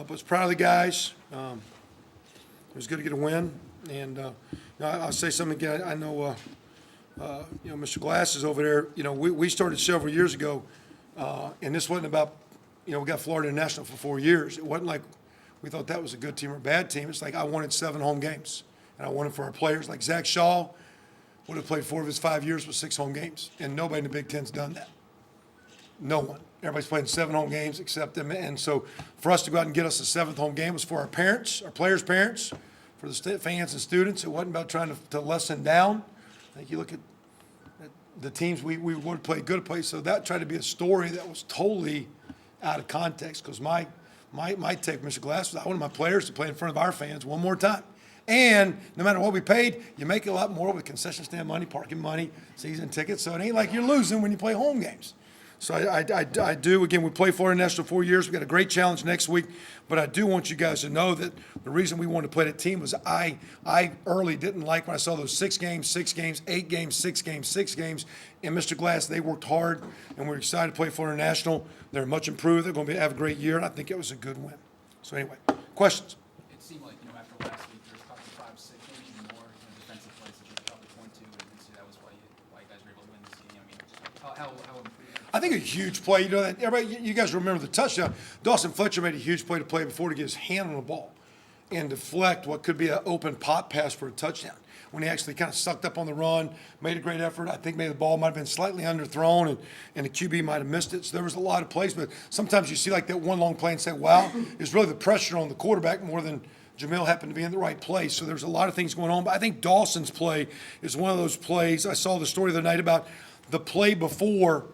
was proud of the guys. It was good to get a win. And I'll say something again. I know, Mr. Glass is over there. We started several years ago, and this wasn't about, we got Florida International for 4 years. It wasn't like we thought that was a good team or a bad team. It's like I wanted 7 home games, and I wanted for our players. Like Zach Shaw would have played 4 of his 5 years with 6 home games, and nobody in the Big Ten's done that. No one. Everybody's playing 7 home games except them. And so for us to go out and get us a 7th home game was for our parents, our players' parents, for the fans and students. It wasn't about trying to lessen down. I think you look at the teams we would have played good plays. So that tried to be a story that was totally out of context, because my take, Mr. Glass, was I wanted my players to play in front of our fans one more time. And no matter what we paid, you make a lot more with concession stand money, parking money, season tickets. So it ain't like you're losing when you play home games. So I do. Again, we play Florida National 4 years. We got a great challenge next week. But I do want you guys to know that the reason we wanted to play that team was I early didn't like when I saw those 6 games, 6 games, 8 games, 6 games, 6 games. And Mr. Glass, they worked hard, and we're excited to play Florida National. They're much improved. They're going to have a great year, and I think it was a good win. So anyway, questions? It seemed like, after last week, there was probably 5, 6, maybe even more defensive plays that you could probably point to, and see that was why you guys were able to win this game. I mean, how improved? I think a huge play. That everybody, you guys remember the touchdown. Dawson Fletcher made a huge play to play before to get his hand on the ball and deflect what could be an open pop pass for a touchdown. When he actually kind of sucked up on the run, made a great effort. I think maybe the ball might have been slightly underthrown, and the QB might have missed it. So there was a lot of plays, but sometimes you see like that one long play and say, wow, it's really the pressure on the quarterback more than Jamil happened to be in the right place. So there's a lot of things going on. But I think Dawson's play is one of those plays. I saw the story the other night about the play before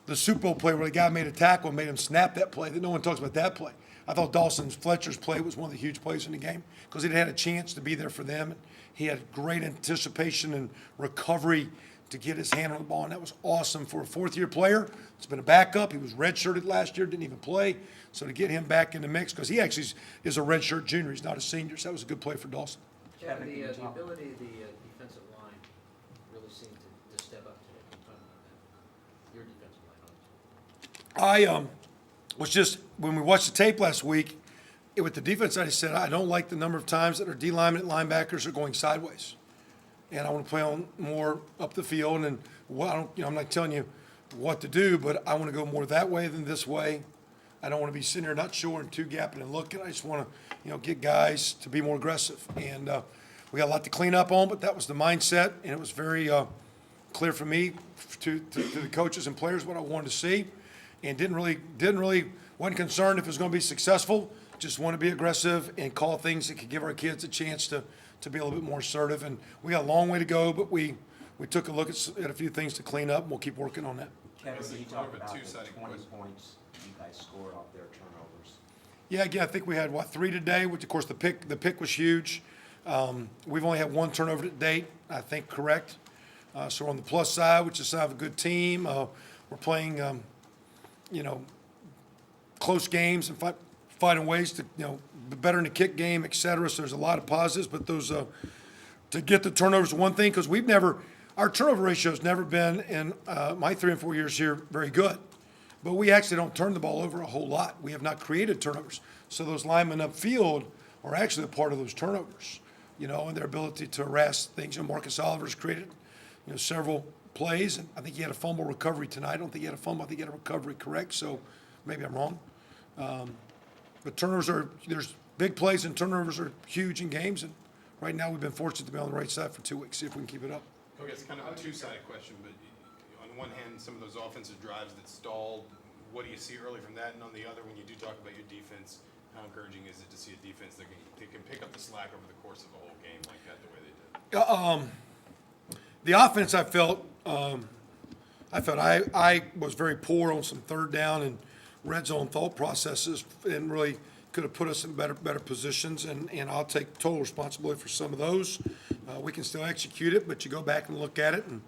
the Super Bowl play where the guy made a tackle and made him snap that play. That no one talks about that play. I thought Fletcher's play was one of the huge plays in the game because he had a chance to be there for them. He had great anticipation and recovery to get his hand on the ball, and that was awesome for a 4th-year player. It's been a backup. He was redshirted last year, didn't even play. So to get him back in the mix, because he actually is a redshirt junior. He's not a senior, so that was a good play for Dawson. Kevin, the ability of the defensive line really seemed to step up to the component of that. Your defensive line, obviously. Was just, when we watched the tape last week, with the defense, I said, I don't like the number of times that our D linemen and linebackers are going sideways. And I want to play on more up the field. And I'm not telling you what to do, but I want to go more that way than this way. I don't want to be sitting there not sure and 2-gapping and looking. I just want to, get guys to be more aggressive. And we got a lot to clean up on, but that was the mindset. And it was very clear for me to the coaches and players what I wanted to see. And wasn't concerned if it was going to be successful. Just want to be aggressive and call things that could give our kids a chance to be a little bit more assertive. And we got a long way to go, but we took a look at a few things to clean up, and we'll keep working on that. Kevin, can you talk about the 20 points you guys scored off their turnovers? Yeah, again, I think we had, 3 today, which, of course, the pick was huge. We've only had 1 turnover to date, I think, correct. So we're on the plus side, which is a sign of a good team. We're playing, close games and finding ways to, be better in the kick game, et cetera. So there's a lot of positives, but those, to get the turnovers is one thing, because our turnover ratio has never been in my 3 and 4 years here very good. But we actually don't turn the ball over a whole lot. We have not created turnovers. So those linemen upfield are actually a part of those turnovers, and their ability to harass things. Marcus Oliver's created, several plays, and I think he had a fumble recovery tonight. I don't think he had a fumble. I think he had a recovery, correct? So maybe I'm wrong. But there's big plays, and turnovers are huge in games. And right now we've been fortunate to be on the right side for 2 weeks. See if we can keep it up. Okay, it's kind of a two-sided question, but on one hand, some of those offensive drives that stalled, what do you see early from that? And on the other, when you do talk about your defense, how encouraging is it to see a defense that can pick up the slack over the course of a whole game like that, the way they did? The offense, I felt I was very poor on some third down and red zone thought processes, and really could have put us in better positions, and I'll take total responsibility for some of those. We can still execute it, but you go back and look at it, and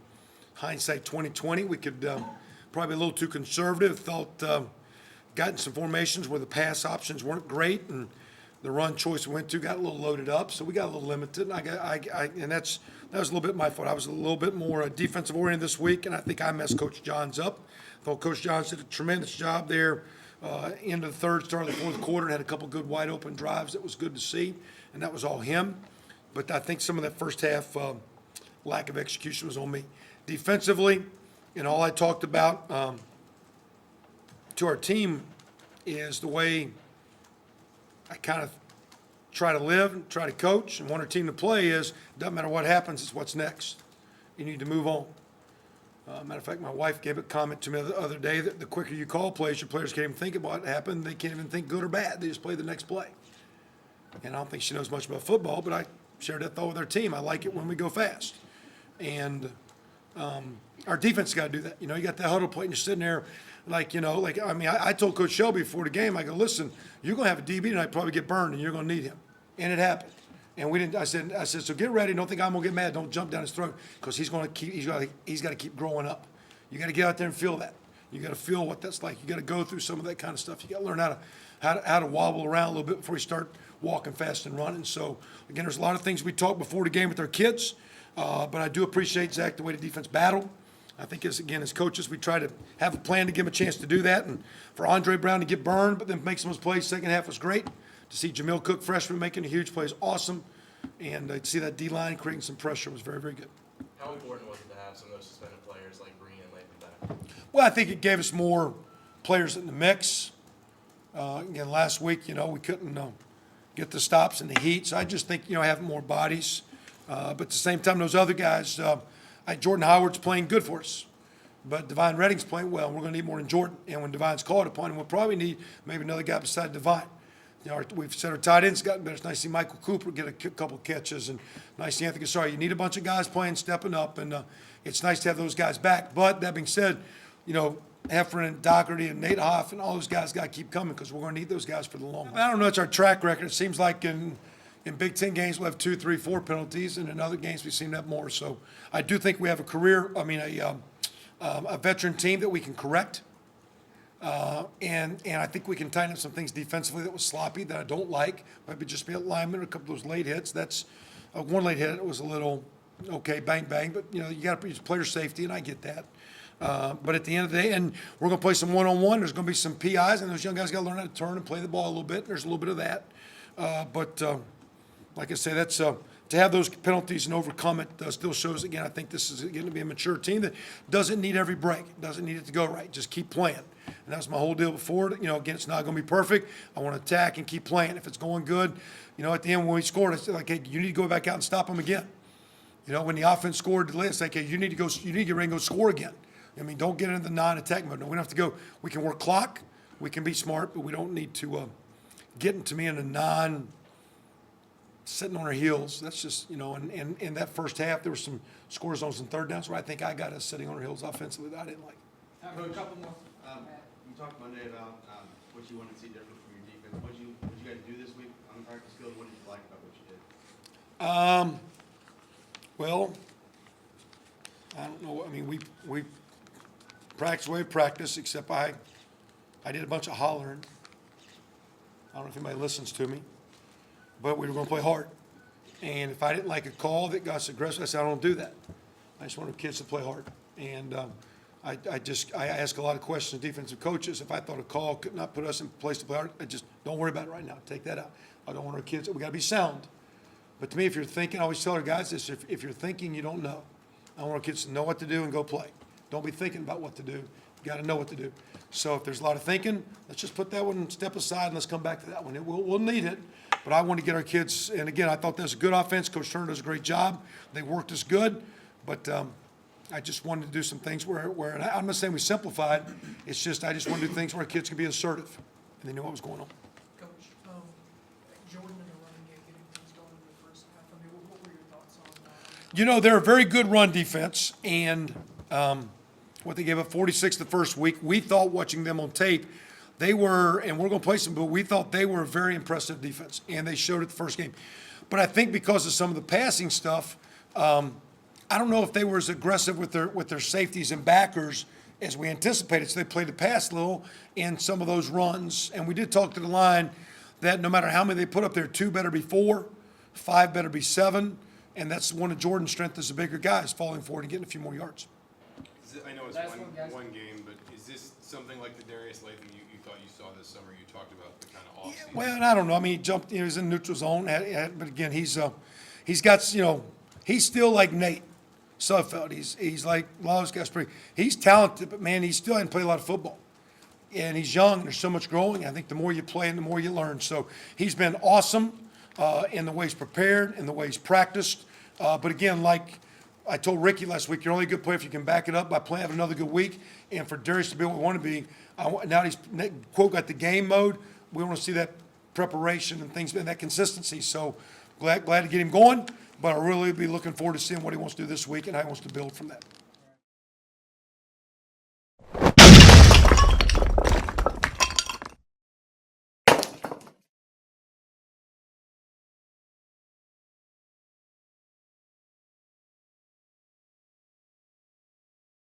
hindsight 2020, we could probably a little too conservative. Felt gotten some formations where the pass options weren't great, and the run choice we went to got a little loaded up, so we got a little limited. And that was a little bit my fault. I was a little bit more defensive oriented this week, and I think I messed Coach Johns up. I thought Coach Johns did a tremendous job there end of the third, start of the fourth quarter, had a couple good wide open drives that was good to see, and that was all him. But I think some of that first half lack of execution was on me. Defensively, and all I talked about to our team is the way I kind of try to live, and try to coach, and want our team to play is, doesn't matter what happens, it's what's next. You need to move on. Matter of fact, my wife gave a comment to me the other day that the quicker you call plays, your players can't even think about what happened. They can't even think good or bad. They just play the next play. And I don't think she knows much about football, but I shared that thought with our team. I like it when we go fast. And our defense got to do that. You know, you got that huddle plate and you're sitting there like, I told Coach Shelby before the game, I go, listen, you're going to have a DB tonight, probably get burned, and you're going to need him. And it happened. And we didn't. I said, so get ready. Don't think I'm gonna get mad. Don't jump down his throat, because he's got to keep growing up. You got to get out there and feel that. You got to feel what that's like. You got to go through some of that kind of stuff. You got to learn how to wobble around a little bit before you start walking fast and running. So again, there's a lot of things we talked before the game with our kids, but I do appreciate, Zach, the way the defense battled. I think as coaches, we try to have a plan to give him a chance to do that, and for Andre Brown to get burned, but then make some of his plays. Second half was great. To see Jamil Cook, freshman, making a huge play is awesome. And to see that D-line creating some pressure was very, very good. How important was it to have some of those suspended players like Green and Layton back? Well, I think it gave us more players in the mix. Again, last week, we couldn't get the stops and the heat. So I just think, having more bodies. But at the same time, those other guys, Jordan Howard's playing good for us. But Devine Redding's playing well, and we're going to need more than Jordan. And when Devine's called upon him, we'll probably need maybe another guy beside Devine. We've said our tight ends gotten better. It's nice to see Michael Cooper get a couple catches, and nice to see Anthony Cassari. You need a bunch of guys playing, stepping up, and it's nice to have those guys back. But that being said, Heffron and Doherty and Nate Hoff and all those guys got to keep coming, because we're going to need those guys for the long run. I don't know, it's our track record. It seems like in Big Ten games we'll have 2, 3, 4 penalties, and in other games we seem to have more. So I do think we have a veteran team that we can correct. And I think we can tighten up some things defensively that was sloppy that I don't like. Maybe just be alignment, a couple of those late hits. That's one late hit. It was a little okay, bang bang. But you got to use player safety, and I get that. But at the end of the day, and we're going to play some one-on-one. There's going to be some PIs, and those young guys got to learn how to turn and play the ball a little bit. There's a little bit of that. But like I say, that's to have those penalties and overcome it still shows, again, I think this is going to be a mature team that doesn't need every break, doesn't need it to go right. Just keep playing. And that's my whole deal before. Again, it's not going to be perfect. I want to attack and keep playing. If it's going good, at the end when we scored, I said, like, hey, you need to go back out and stop them again. When the offense scored, it's like, hey, you need to get ready and go score again. Don't get into the non-attack mode. No, we don't have to go. We can work clock. We can be smart, but we don't need to get into me in a sitting on our heels. That's just, and in that first half, there were some score zones and third downs where I think I got us sitting on our heels offensively that I didn't like. Coach, a couple more. You talked Monday about what you wanted to see different from your defense. What you guys do this week on the practice field? What did you like about what you did? Well, I don't know. We practice the way we practice, except I did a bunch of hollering. I don't know if anybody listens to me, but we were going to play hard. And if I didn't like a call that got aggressive, I said, I don't do that. I just want the kids to play hard. And I ask a lot of questions to defensive coaches. If I thought a call could not put us in place to play hard, I just don't worry about it right now. Take that out. I don't want our kids. We got to be sound. But to me, if you're thinking, I always tell our guys this: if you're thinking, you don't know. I want our kids to know what to do and go play. Don't be thinking about what to do. You got to know what to do. So if there's a lot of thinking, let's just put that one step aside and let's come back to that one. We'll need it. But I want to get our kids. And again, I thought that was a good offense. Coach Turner does a great job. They worked us good, but. I just wanted to do some things where and I'm not saying we simplified. It's just I just want to do things where kids can be assertive, and they knew what was going on. Coach, Jordan in the running game, getting things going in the first half. What were your thoughts on that? They're a very good run defense, and what they gave up 46 the first week. We thought watching them on tape, they were, and we're going to play some, but we thought they were a very impressive defense, and they showed it the first game. But I think because of some of the passing stuff. I don't know if they were as aggressive with their safeties and backers as we anticipated. So they played the pass a little in some of those runs. And we did talk to the line that no matter how many they put up there, 2 better be 4, 5 better be 7. And that's one of Jordan's strengths as a bigger guy, is falling forward and getting a few more yards. I know it's Last one one, guys. game, but is this something like the Darius Latham you thought you saw this summer, you talked about the kind of off-season. Well, and I don't know. I mean, he jumped, he was in neutral zone, but again, he's got, he's still like Nate Sudfeld. He's like, a lot of those guys pretty, he's talented, but man, he still hasn't played a lot of football. And he's young, and there's so much growing. I think the more you play and the more you learn. So he's been awesome in the way he's prepared, in the way he's practiced. But again, like I told Ricky last week, you're only a good player if you can back it up by playing, have another good week. And for Darius to be what we want to be, now he's, quote, got the game mode. We want to see that preparation and things, and that consistency. So glad to get him going, but I really be looking forward to seeing what he wants to do this week and how he wants to build from that.